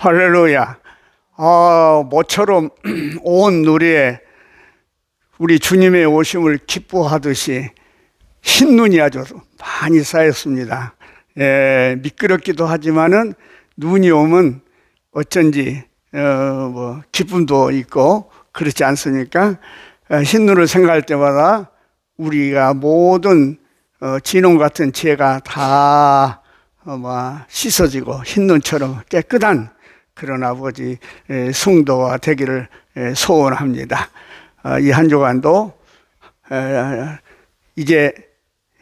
할렐루야. 모처럼 온 누리에 우리 주님의 오심을 기뻐하듯이 흰눈이 아주 많이 쌓였습니다. 미끄럽기도 하지만은 눈이 오면 어쩐지 기쁨도 있고 그렇지 않습니까? 흰눈을 생각할 때마다 우리가 모든 진홍 같은 죄가 다 씻어지고 흰눈처럼 깨끗한 그런 아버지 성도가 되기를 소원합니다. 이 한 주간도 이제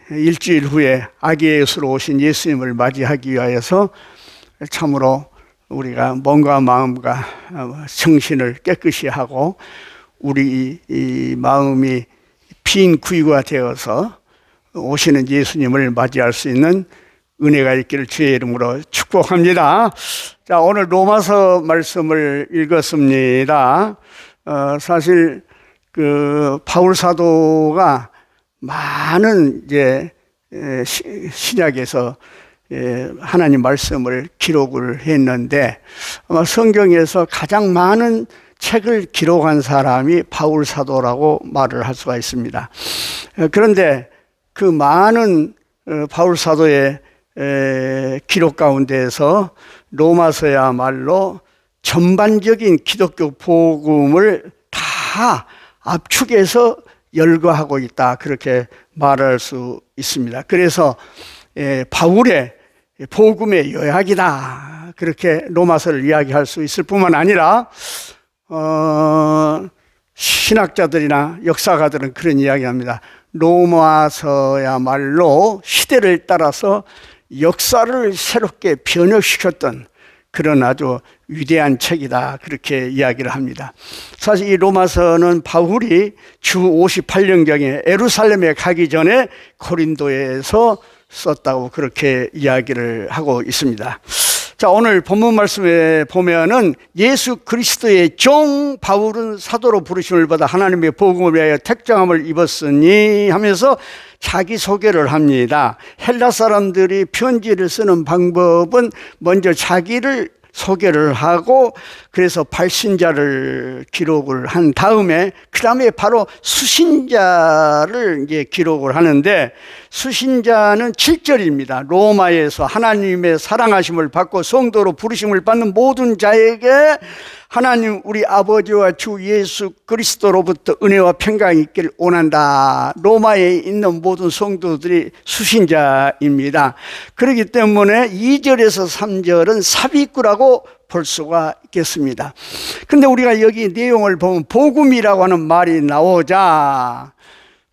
일주일 후에 아기 예수로 오신 예수님을 맞이하기 위하여서 참으로 우리가 몸과 마음과 정신을 깨끗이 하고 우리 이 마음이 빈 구유가 되어서 오시는 예수님을 맞이할 수 있는 은혜가 있기를 주의 이름으로 축복합니다. 자, 오늘 로마서 말씀을 읽었습니다. 사실 바울 사도가 많은 이제 신약에서 하나님 말씀을 기록을 했는데 아마 성경에서 가장 많은 책을 기록한 사람이 바울 사도라고 말을 할 수가 있습니다. 그런데 그 많은 바울 사도의 기록 가운데에서 로마서야말로 전반적인 기독교 복음을 다 압축해서 열거하고 있다, 그렇게 말할 수 있습니다. 그래서 바울의 복음의 요약이다, 그렇게 로마서를 이야기할 수 있을 뿐만 아니라 신학자들이나 역사가들은 그런 이야기합니다. 로마서야말로 시대를 따라서 역사를 새롭게 변혁시켰던 그런 아주 위대한 책이다, 그렇게 이야기를 합니다. 사실 이 로마서는 바울이 주 58년경에 예루살렘에 가기 전에 고린도에서 썼다고 그렇게 이야기를 하고 있습니다. 자, 오늘 본문 말씀에 보면은 예수 그리스도의 종 바울은 사도로 부르심을 받아 하나님의 복음을 위하여 택정함을 입었으니 하면서 자기 소개를 합니다. 헬라 사람들이 편지를 쓰는 방법은 먼저 자기를 소개를 하고 그래서 발신자를 기록을 한 다음에 그 다음에 바로 수신자를 이제 기록을 하는데, 수신자는 7절입니다. 로마에서 하나님의 사랑하심을 받고 성도로 부르심을 받는 모든 자에게 하나님 우리 아버지와 주 예수 그리스도로부터 은혜와 평강이 있기를 원한다. 로마에 있는 모든 성도들이 수신자입니다. 그렇기 때문에 2절에서 3절은 삽입구라고 볼 수가 있겠습니다. 근데 우리가 여기 내용을 보면 복음이라고 하는 말이 나오자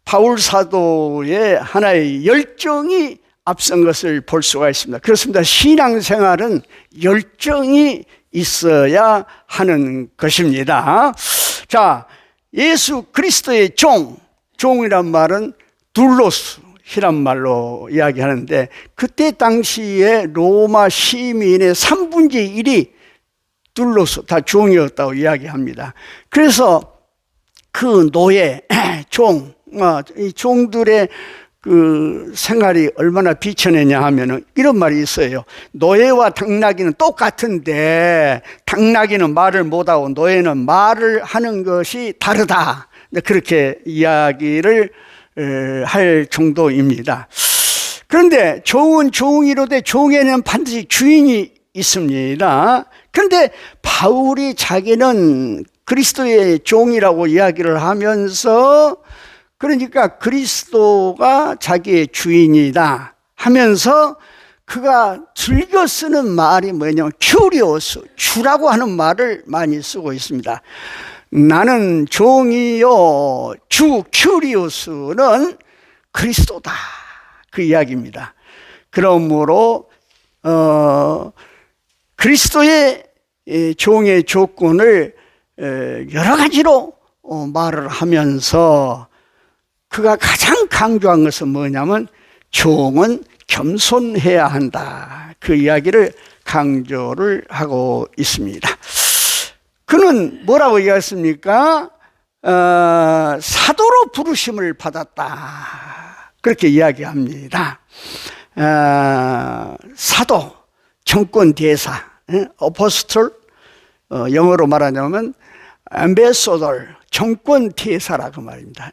바울 사도의 하나의 열정이 앞선 것을 볼 수가 있습니다. 그렇습니다. 신앙생활은 열정이 있어야 하는 것입니다. 자, 예수 그리스도의 종이란 말은 둘로스이란 말로 이야기하는데, 그때 당시에 로마 시민의 3분의 1이 둘로스, 다 종이었다고 이야기합니다. 그래서 그 노예, 이 종들의 그 생활이 얼마나 비천했냐 하면은 이런 말이 있어요. 노예와 당나귀는 똑같은데 당나귀는 말을 못하고 노예는 말을 하는 것이 다르다, 그렇게 이야기를 할 정도입니다. 그런데 종은 종이로되 종에는 반드시 주인이 있습니다. 그런데 바울이 자기는 그리스도의 종이라고 이야기를 하면서, 그러니까 그리스도가 자기의 주인이다 하면서 그가 즐겨 쓰는 말이 뭐냐면 큐리오스, 주라고 하는 말을 많이 쓰고 있습니다. 나는 종이요 주 큐리오스는 그리스도다, 그 이야기입니다. 그러므로 그리스도의 종의 조건을 여러 가지로 말을 하면서 그가 가장 강조한 것은 뭐냐면 종은 겸손해야 한다, 그 이야기를 강조를 하고 있습니다. 그는 뭐라고 얘기했습니까? 사도로 부르심을 받았다, 그렇게 이야기합니다. 사도, 정권 대사, 어포스톨, 영어로 말하자면 앰베서더, 정권 대사라 그 말입니다.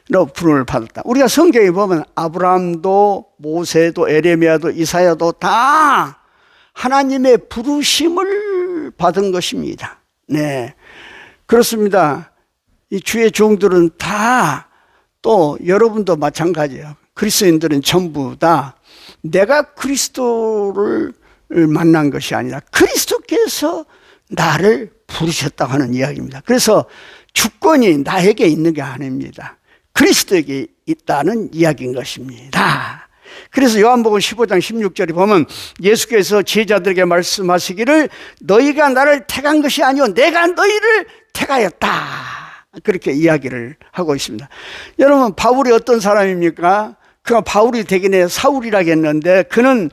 로 부름을 받았다. 우리가 성경에 보면 아브라함도 모세도 에레미야도 이사야도 다 하나님의 부르심을 받은 것입니다. 네, 그렇습니다. 이 주의 종들은 다, 또 여러분도 마찬가지예요. 그리스도인들은 전부 다 내가 그리스도를 만난 것이 아니라 그리스도께서 나를 부르셨다고 하는 이야기입니다. 그래서 주권이 나에게 있는 게 아닙니다. 그리스도에게 있다는 이야기인 것입니다. 그래서 요한복음 15장 16절에 보면 예수께서 제자들에게 말씀하시기를 너희가 나를 택한 것이 아니오 내가 너희를 택하였다, 그렇게 이야기를 하고 있습니다. 여러분, 바울이 어떤 사람입니까? 그가 바울이 되긴 해 사울이라겠는데 그는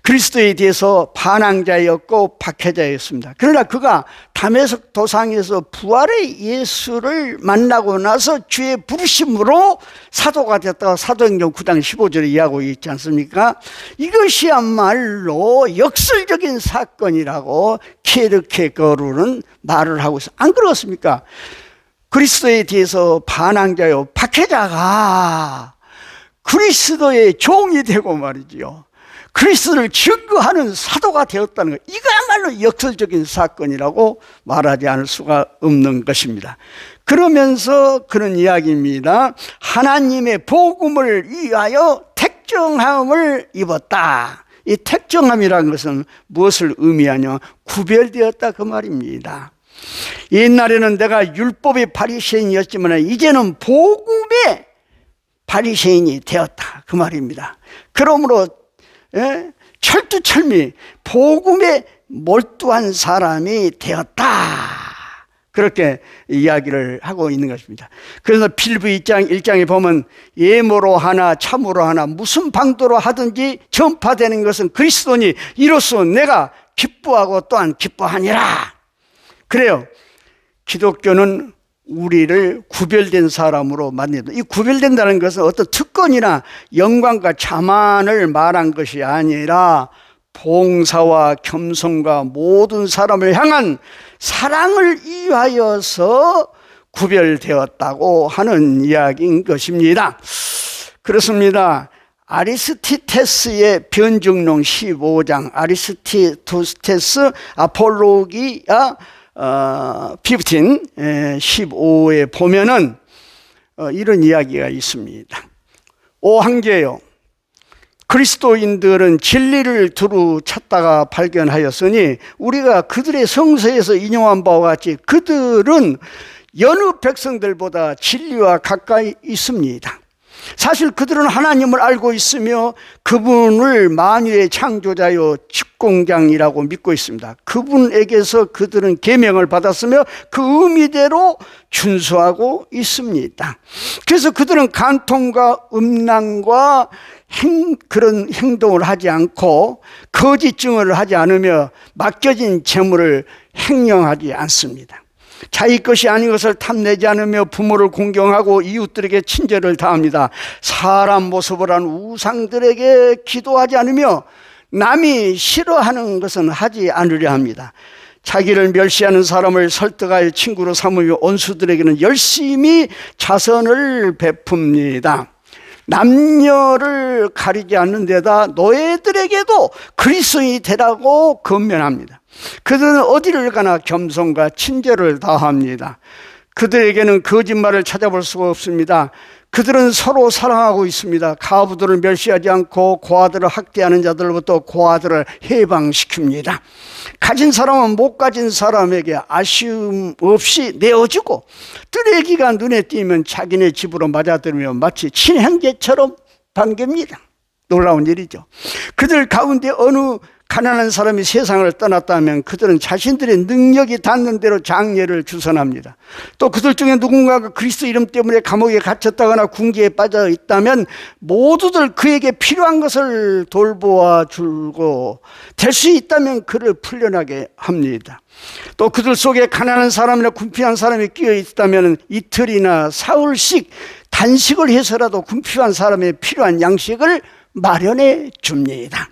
그리스도에 대해서 반항자였고 박해자였습니다. 그러나 그가 다메섹 도상에서 부활의 예수를 만나고 나서 주의 부르심으로 사도가 됐다고 사도행전 9장 15절에 이야기하고 있지 않습니까? 이것이야말로 역설적인 사건이라고 키에르케고르는 말을 하고 있어요. 안 그렇습니까? 그리스도에 대해서 반항자요 박해자가 그리스도의 종이 되고 말이지요, 그리스도를 증거하는 사도가 되었다는 것, 이거야말로 역설적인 사건이라고 말하지 않을 수가 없는 것입니다. 그러면서 그런 이야기입니다. 하나님의 복음을 위하여 택정함을 입었다. 이 택정함이라는 것은 무엇을 의미하냐? 구별되었다 그 말입니다. 옛날에는 내가 율법의 바리새인이었지만 이제는 복음의 바리새인이 되었다 그 말입니다. 그러므로 철두철미 복음에 몰두한 사람이 되었다, 그렇게 이야기를 하고 있는 것입니다. 그래서 필리피 1장에 보면 예모로 하나 참으로 하나 무슨 방도로 하든지 전파되는 것은 그리스도니 이로써 내가 기뻐하고 또한 기뻐하니라. 그래요. 기독교는 우리를 구별된 사람으로 만든다. 이 구별된다는 것은 어떤 특권이나 영광과 자만을 말한 것이 아니라 봉사와 겸손과 모든 사람을 향한 사랑을 위하여서 구별되었다고 하는 이야기인 것입니다. 그렇습니다. 아리스티테스의 변증론 15장, 아리스티테스 아폴로기아 15에 보면은 이런 이야기가 있습니다. 오한계요, 그리스도인들은 진리를 두루 찾다가 발견하였으니 우리가 그들의 성서에서 인용한 바와 같이 그들은 여느 백성들보다 진리와 가까이 있습니다. 사실 그들은 하나님을 알고 있으며 그분을 만유의 창조자요 집공장이라고 믿고 있습니다. 그분에게서 그들은 계명을 받았으며 그 의미대로 준수하고 있습니다. 그래서 그들은 간통과 음란과 그런 행동을 하지 않고 거짓 증언을 하지 않으며 맡겨진 재물을 횡령하지 않습니다. 자기 것이 아닌 것을 탐내지 않으며 부모를 공경하고 이웃들에게 친절을 다합니다. 사람 모습을 한 우상들에게 기도하지 않으며 남이 싫어하는 것은 하지 않으려 합니다. 자기를 멸시하는 사람을 설득하여 친구로 삼으며 원수들에게는 열심히 자선을 베풉니다. 남녀를 가리지 않는 데다 노예들에게도 그리스도인이 되라고 권면합니다. 그들은 어디를 가나 겸손과 친절을 다합니다. 그들에게는 거짓말을 찾아볼 수가 없습니다. 그들은 서로 사랑하고 있습니다. 가부들을 멸시하지 않고 고아들을 학대하는 자들로부터 고아들을 해방시킵니다. 가진 사람은 못 가진 사람에게 아쉬움 없이 내어주고 뜨레기가 눈에 띄면 자기네 집으로 맞아들며 마치 친형제처럼 반깁니다. 놀라운 일이죠. 그들 가운데 어느 가난한 사람이 세상을 떠났다면 그들은 자신들의 능력이 닿는 대로 장례를 주선합니다. 또 그들 중에 누군가가 그리스도 이름 때문에 감옥에 갇혔다거나 궁지에 빠져 있다면 모두들 그에게 필요한 것을 돌보아 주고 될 수 있다면 그를 풀려나게 합니다. 또 그들 속에 가난한 사람이나 궁핍한 사람이 끼어 있다면 이틀이나 사흘씩 단식을 해서라도 궁핍한 사람의 필요한 양식을 마련해 줍니다.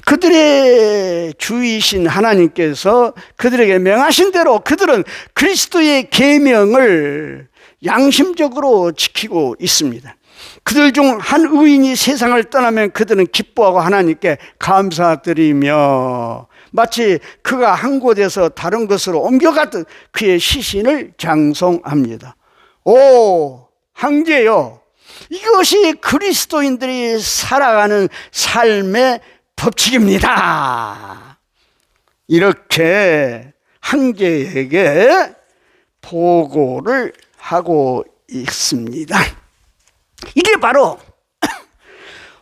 그들의 주이신 하나님께서 그들에게 명하신 대로 그들은 그리스도의 계명을 양심적으로 지키고 있습니다. 그들 중 한 의인이 세상을 떠나면 그들은 기뻐하고 하나님께 감사드리며 마치 그가 한 곳에서 다른 곳으로 옮겨가듯 그의 시신을 장송합니다. 오, 형제요, 이것이 그리스도인들이 살아가는 삶의 법칙입니다. 이렇게 형제에게 보고를 하고 있습니다. 이게 바로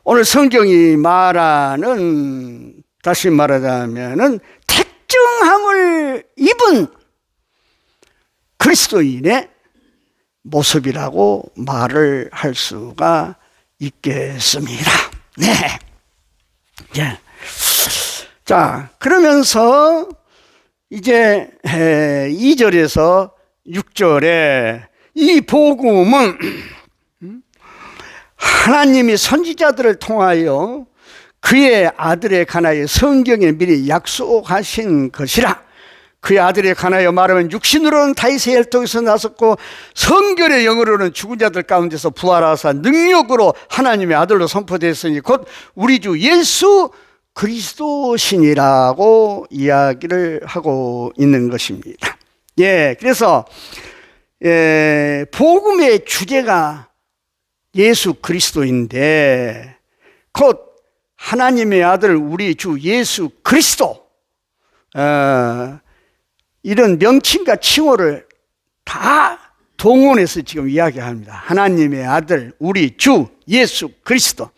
오늘 성경이 말하는, 다시 말하자면은 택정함을 입은 그리스도인의 모습이라고 말을 할 수가 있겠습니다. 네. 네. 자, 그러면서 이제 2절에서 6절에 이 복음은 하나님이 선지자들을 통하여 그의 아들에 관하여 성경에 미리 약속하신 것이라. 그의 아들에 관하여 말하면 육신으로는 다윗의 혈통에서 나섰고 성결의 영으로는 죽은 자들 가운데서 부활하사 능력으로 하나님의 아들로 선포되었으니 곧 우리 주 예수 그리스도신이라고 이야기를 하고 있는 것입니다. 예, 그래서 복음의 주제가 예수 그리스도인데 곧 하나님의 아들 우리 주 예수 그리스도, 이런 명칭과 칭호를 다 동원해서 지금 이야기합니다. 하나님의 아들 우리 주 예수 그리스도,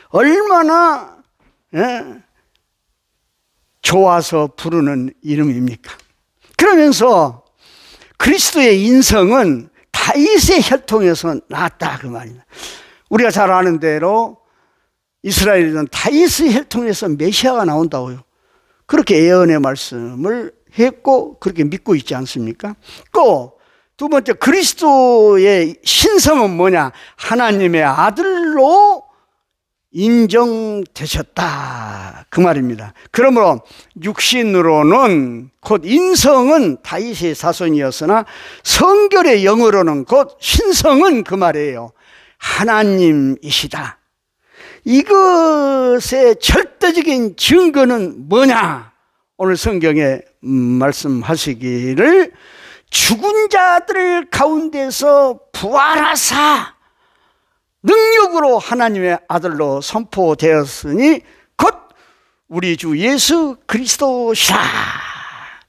얼마나 좋아서 부르는 이름입니까? 그러면서 그리스도의 인성은 다윗의 혈통에서 나왔다 그 말입니다. 우리가 잘 아는 대로 이스라엘은 다윗의 혈통에서 메시아가 나온다고요. 그렇게 예언의 말씀을 했고 그렇게 믿고 있지 않습니까? 또 두 번째, 그리스도의 신성은 뭐냐? 하나님의 아들로 인정되셨다 그 말입니다. 그러므로 육신으로는 곧 인성은 다윗의 자손이었으나 성결의 영으로는 곧 신성은 그 말이에요. 하나님이시다. 이것의 절대적인 증거는 뭐냐? 오늘 성경에 말씀하시기를 죽은 자들 가운데서 부활하사 능력으로 하나님의 아들로 선포되었으니 곧 우리 주 예수 그리스도시라,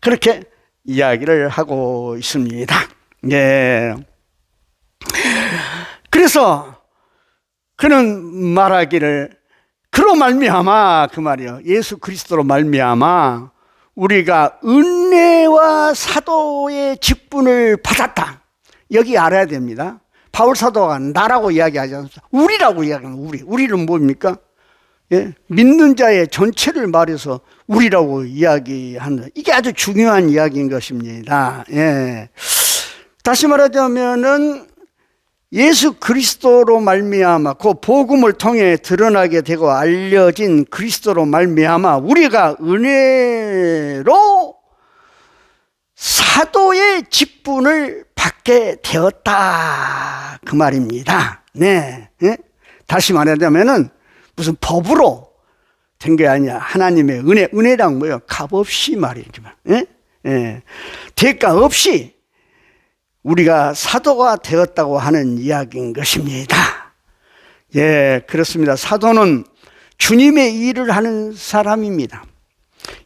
그렇게 이야기를 하고 있습니다. 예. 그래서 그는 말하기를 그로 말미암아, 그 말이요, 예수 그리스도로 말미암아 우리가 은혜와 사도의 직분을 받았다. 여기 알아야 됩니다. 바울 사도가 나라고 이야기하지 않습니다. 우리라고 이야기합니다. 우리는 뭡니까? 예? 믿는 자의 전체를 말해서 우리라고 이야기한다. 이게 아주 중요한 이야기인 것입니다. 예. 다시 말하자면은 예수 그리스도로 말미암아 그 복음을 통해 드러나게 되고 알려진 그리스도로 말미암아 우리가 은혜로 사도의 직분을 받게 되었다 그 말입니다. 네. 예? 다시 말하자면은 무슨 법으로 된 게 아니야. 하나님의 은혜랑 뭐예요? 값없이 말이지만, 예? 예. 대가 없이 우리가 사도가 되었다고 하는 이야기인 것입니다. 예, 그렇습니다. 사도는 주님의 일을 하는 사람입니다.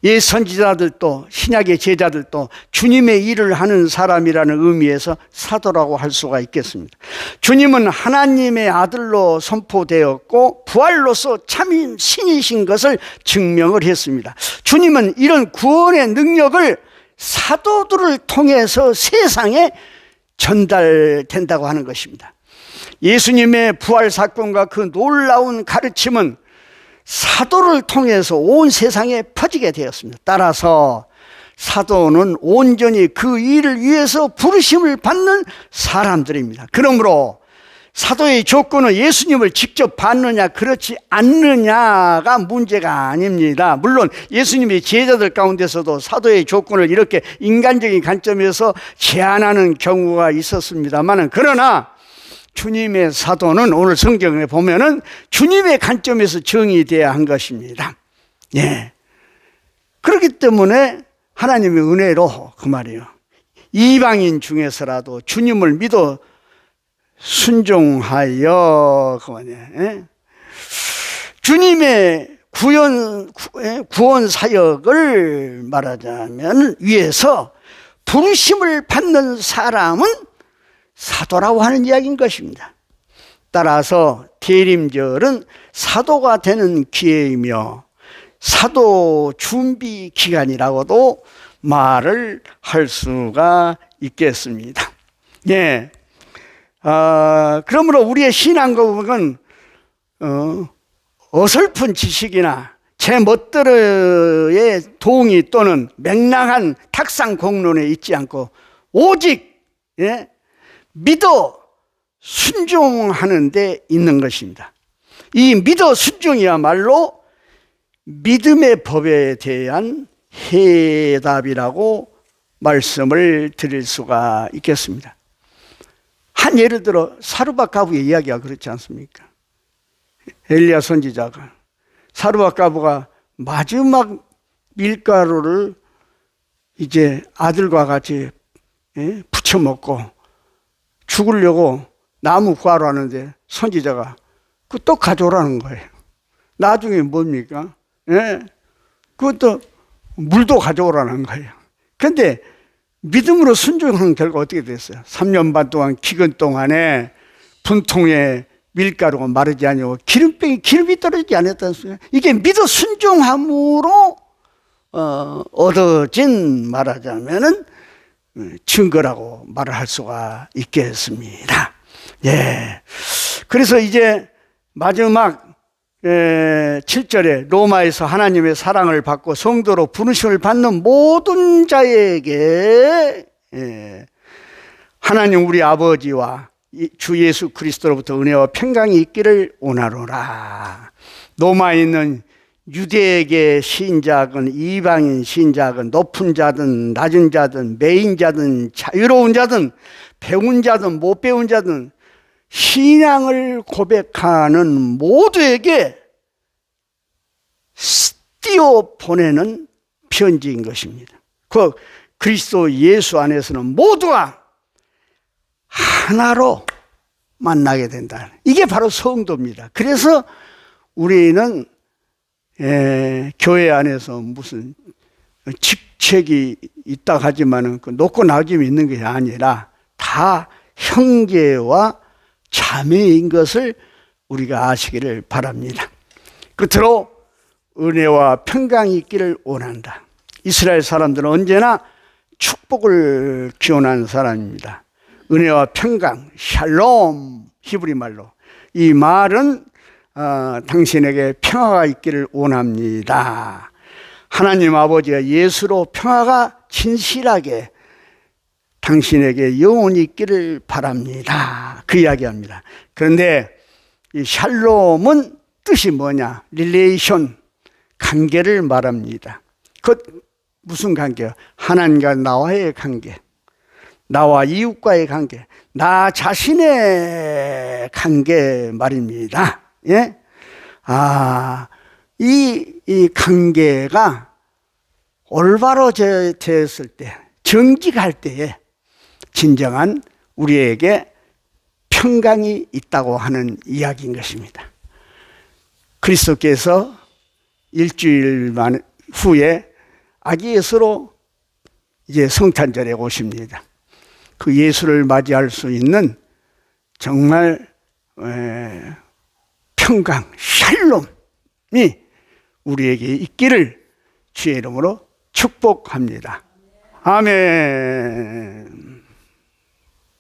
예, 선지자들도 신약의 제자들도 주님의 일을 하는 사람이라는 의미에서 사도라고 할 수가 있겠습니다. 주님은 하나님의 아들로 선포되었고 부활로서 참 신이신 것을 증명을 했습니다. 주님은 이런 구원의 능력을 사도들을 통해서 세상에 전달된다고 하는 것입니다. 예수님의 부활 사건과 그 놀라운 가르침은 사도를 통해서 온 세상에 퍼지게 되었습니다. 따라서 사도는 온전히 그 일을 위해서 부르심을 받는 사람들입니다. 그러므로 사도의 조건은 예수님을 직접 봤느냐 그렇지 않느냐가 문제가 아닙니다. 물론 예수님의 제자들 가운데서도 사도의 조건을 이렇게 인간적인 관점에서 제한하는 경우가 있었습니다만, 그러나 주님의 사도는 오늘 성경에 보면은 주님의 관점에서 정의되어야 한 것입니다. 예. 그렇기 때문에 하나님의 은혜로 그 말이에요. 이방인 중에서라도 주님을 믿어 순종하여 그 말이에요. 예? 주님의 구원 사역을 말하자면 위해서 부르심을 받는 사람은 사도라고 하는 이야기인 것입니다. 따라서 대림절은 사도가 되는 기회이며 사도 준비 기간이라고도 말을 할 수가 있겠습니다. 예. 그러므로 우리의 신앙 고백은 어설픈 지식이나 제 멋대로의 동의 또는 맥락한 탁상 공론에 있지 않고 오직 믿어 순종하는 데 있는 것입니다. 이 믿어 순종이야말로 믿음의 법에 대한 해답이라고 말씀을 드릴 수가 있겠습니다. 한 예를 들어 사르밧 가부의 이야기가 그렇지 않습니까? 엘리야 선지자가 사르밧 가부가 마지막 밀가루를 이제 아들과 같이 부쳐 먹고 죽으려고 나무 구하러 하는데 선지자가 그거 가져오라는 거예요. 나중에 뭡니까? 그것도 물도 가져오라는 거예요. 그런데 믿음으로 순종하는 결과 어떻게 됐어요? 3년 반 동안 기근 동안에 분통에 밀가루가 마르지 아니고 기름이 떨어지지 않았다는 소리예요. 이게 믿어 순종함으로 얻어진 말하자면은 증거라고 말을 할 수가 있겠습니다. 예. 그래서 이제 마지막 7절에 로마에서 하나님의 사랑을 받고 성도로 부르심을 받는 모든 자에게 하나님 우리 아버지와 주 예수 그리스도로부터 은혜와 평강이 있기를 원하노라. 로마에 있는 유대계 신자건 이방인 신자건 높은 자든 낮은 자든 매인 자든 자유로운 자든 배운 자든 못 배운 자든 신앙을 고백하는 모두에게 띄워 보내는 편지인 것입니다. 그 그리스도 예수 안에서는 모두가 하나로 만나게 된다. 이게 바로 성도입니다. 그래서 우리는 교회 안에서 무슨 직책이 있다 하지만은 그 놓고 나짐이 있는 게 아니라 다 형제와 자매인 것을 우리가 아시기를 바랍니다. 끝으로 은혜와 평강이 있기를 원한다. 이스라엘 사람들은 언제나 축복을 기원하는 사람입니다. 은혜와 평강, 샬롬, 히브리 말로. 이 말은 당신에게 평화가 있기를 원합니다. 하나님 아버지가 예수로 평화가 진실하게 당신에게 영원히 있기를 바랍니다. 그 이야기합니다. 그런데 이 샬롬은 뜻이 뭐냐? 릴레이션, 관계를 말합니다. 그 무슨 관계요? 하나님과 나와의 관계, 나와 이웃과의 관계, 나 자신의 관계 말입니다. 예? 이 관계가 올바로 되었을 때, 정직할 때에 진정한 우리에게 평강이 있다고 하는 이야기인 것입니다. 그리스도께서 일주일 후에 아기 예수로 이제 성탄절에 오십니다. 그 예수를 맞이할 수 있는 정말 평강, 샬롬이 우리에게 있기를 주의 이름으로 축복합니다. 아멘.